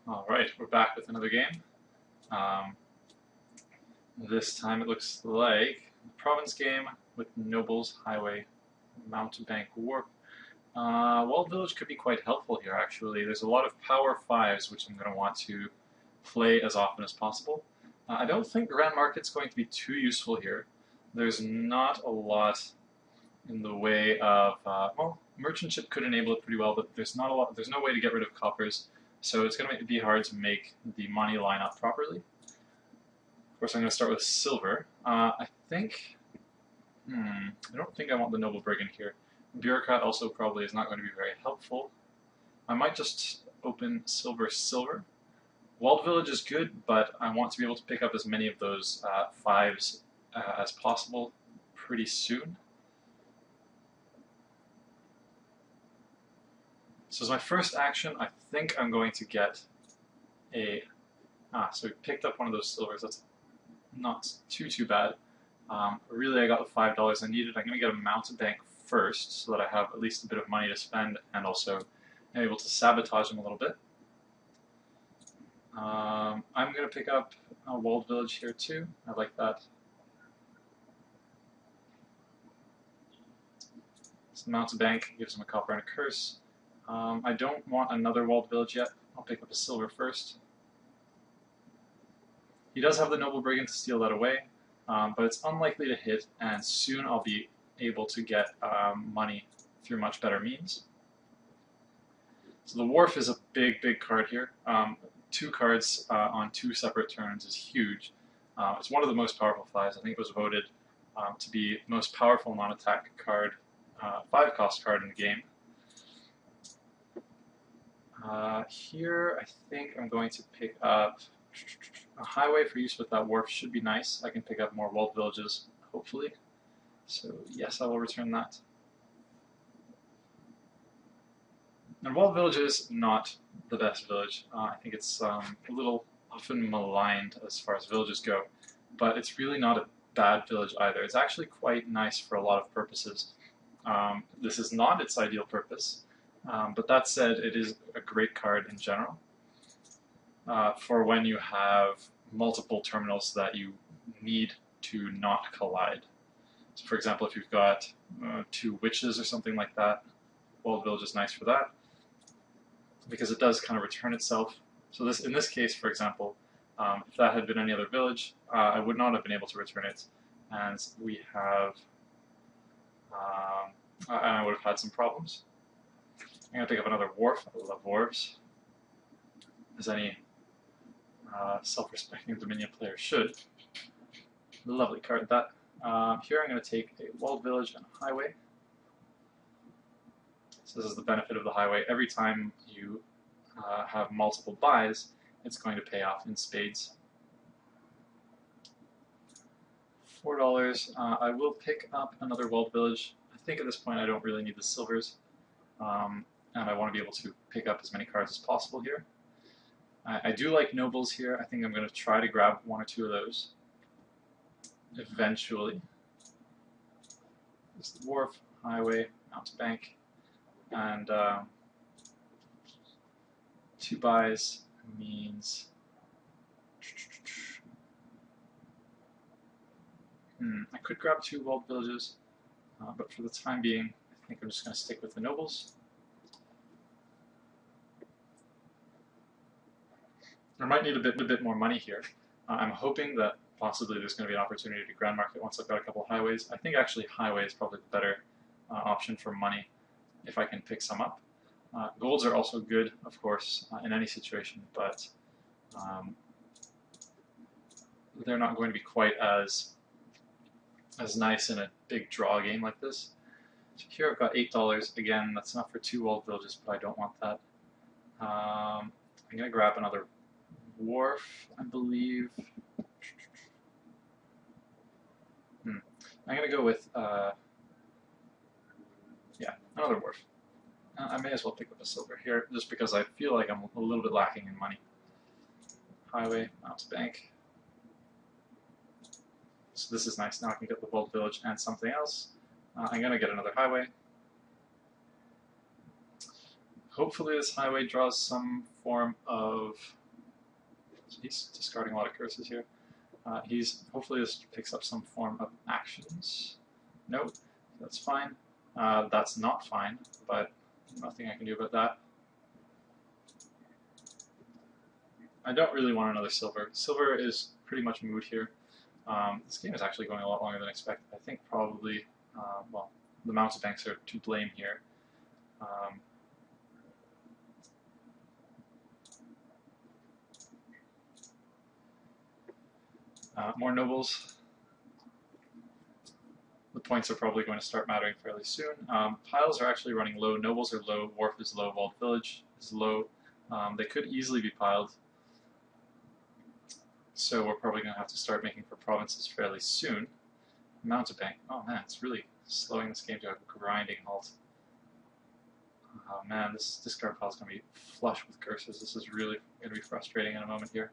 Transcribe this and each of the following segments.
Alright, we're back with another game. Um, this time it looks like a province game with nobles, highway, Mountebank, Wharf. Walled Village could be quite helpful here, actually. There's a lot of power 5s, which I'm going to want to play as often as possible. I don't think Grand Market's going to be too useful here. There's not a lot in the way of, well, merchant ship could enable it pretty well, but there's not a lot. There's no way to get rid of coppers, so it's going to be hard to make the money line up properly. Of course, I'm going to start with silver. I think, I don't think I want the noble brigand here. Bureaucrat also probably is not going to be very helpful. I might just open silver. Walled Village is good, but I want to be able to pick up as many of those 5s as possible pretty soon. So as my first action, I think I'm going to get a... so we picked up one of those silvers. That's not too bad. Really, I got the $5 I needed. I'm going to get a Mountebank first so that I have at least a bit of money to spend and also am able to sabotage them a little bit. I'm going to pick up a Walled Village here too. I like that. So the Mountebank gives him a copper and a curse. I don't want another Walled Village yet. I'll pick up a silver first. He does have the Noble Brigand to steal that away, but it's unlikely to hit, and soon I'll be able to get money through much better means. So the Wharf is a big card here. 2 cards on 2 separate turns is huge. It's one of the most powerful 5s. I think it was voted to be the most powerful non-attack card, 5-cost card in the game. Here, I think I'm going to pick up a highway for use with that wharf. Should be nice. I can pick up more walled villages, hopefully. So yes, I will return that. And walled village is not the best village. I think it's a little often maligned as far as villages go, but it's really not a bad village either. It's actually quite nice for a lot of purposes. This is not its ideal purpose. But that said, it is a great card in general for when you have multiple terminals that you need to not collide. So for example, if you've got 2 witches or something like that, Walled Village is nice for that because it does kind of return itself. So in this case, for example, if that had been any other village, I would not have been able to return it, and we have, and I would have had some problems. I'm going to pick up another Wharf. I love Wharves, as any self-respecting Dominion player should. Lovely card, that. Here I'm going to take a Walled Village and a Highway. So this is the benefit of the Highway. Every time you have multiple buys, it's going to pay off in spades. $4. I will pick up another Walled Village. I think at this point I don't really need the silvers. And I want to be able to pick up as many cards as possible here. I do like nobles here. I think I'm going to try to grab 1 or 2 of those eventually. There's the Wharf, Highway, Mountebank, and 2 buys means I could grab 2 walled villages, but for the time being, I think I'm just going to stick with the nobles. I might need a bit more money here. I'm hoping that possibly there's going to be an opportunity to Grand Market once I've got a couple of highways. I think actually highway is probably the better option for money if I can pick some up. Golds are also good, of course, in any situation, but they're not going to be quite as nice in a big draw game like this. So here I've got $8. Again, that's enough for 2 walled villages, but I don't want that. I'm going to grab another Wharf, I believe. I'm going to go with, yeah, another Wharf. I may as well pick up a silver here, just because I feel like I'm a little bit lacking in money. Highway, Mountebank. So this is nice. Now I can get the Walled Village and something else. I'm going to get another highway. Hopefully this highway draws some form of... He's discarding a lot of curses here. Hopefully this picks up some form of actions. Nope, that's fine. That's not fine, but nothing I can do about that. I don't really want another silver. Silver is pretty much moot here. This game is actually going a lot longer than expected. I think probably, well, the Mountebanks are to blame here. More nobles. The points are probably going to start mattering fairly soon. Piles are actually running low. Nobles are low. Wharf is low. Walled Village is low. They could easily be piled. So we're probably going to have to start making for provinces fairly soon. Mountebank. Oh man, it's really slowing this game to a grinding halt. Oh man, this discard pile is going to be flush with curses. This is really going to be frustrating in a moment here.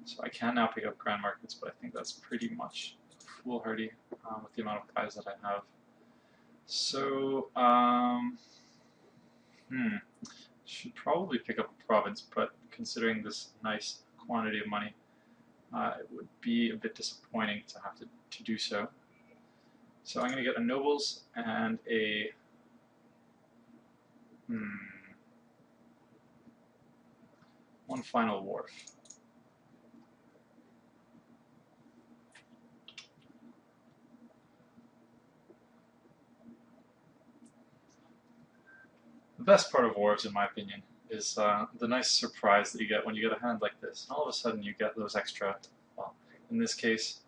So I can now pick up Grand Markets, but I think that's pretty much foolhardy with the amount of guys that I have. So, should probably pick up a province, but considering this nice quantity of money, it would be a bit disappointing to have to do so. So I'm going to get a nobles and a one final wharf. The best part of wharves, in my opinion, is the nice surprise that you get when you get a hand like this. And all of a sudden you get those extra, well, in this case,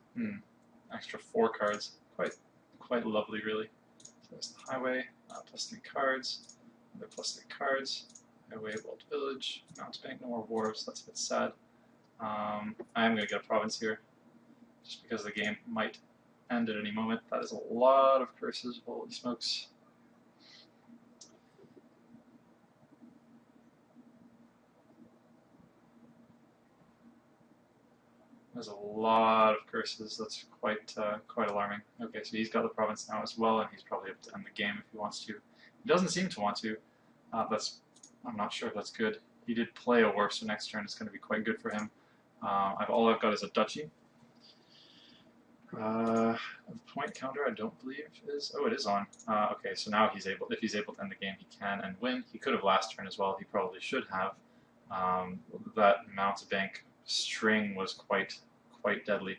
extra 4 cards. Quite lovely, really. So there's the highway, plus 3 cards, another plus 3 cards, highway, Walled Village, Mountebank, no more wharves. That's a bit sad. I am going to get a province here, just because the game might end at any moment. That is a lot of curses, holy smokes. There's a lot of curses. That's quite alarming. Okay, so he's got the province now as well, and he's probably able to end the game if he wants to. He doesn't seem to want to. I'm not sure if that's good. He did play a Wharf, so next turn is going to be quite good for him. All I've got is a duchy. The point counter, I don't believe is. Oh, it is on. Okay, so now if he's able to end the game, he can and win. He could have last turn as well. He probably should have. That Mountebank string was quite deadly.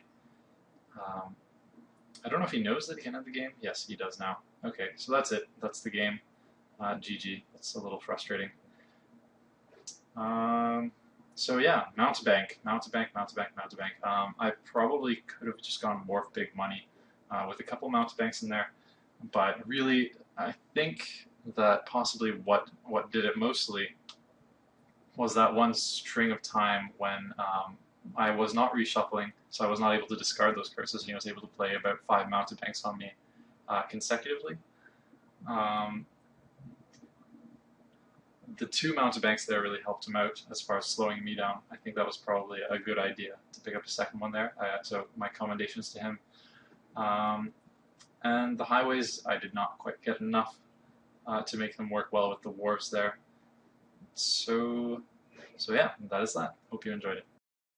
I don't know if he knows that he can end the game. Yes, he does now. Okay, so that's it. That's the game. GG. That's a little frustrating. So yeah, Mountebank. I probably could have just gone Wharf big money with a couple Mountebanks in there, but really, I think that possibly what did it mostly was that one string of time when I was not reshuffling, so I was not able to discard those curses, and he was able to play about 5 Mountebanks on me consecutively. The 2 Mountebanks there really helped him out as far as slowing me down. I think that was probably a good idea to pick up a second one there, so my commendations to him. And the highways, I did not quite get enough to make them work well with the wharves there. So yeah, that is that. Hope you enjoyed it.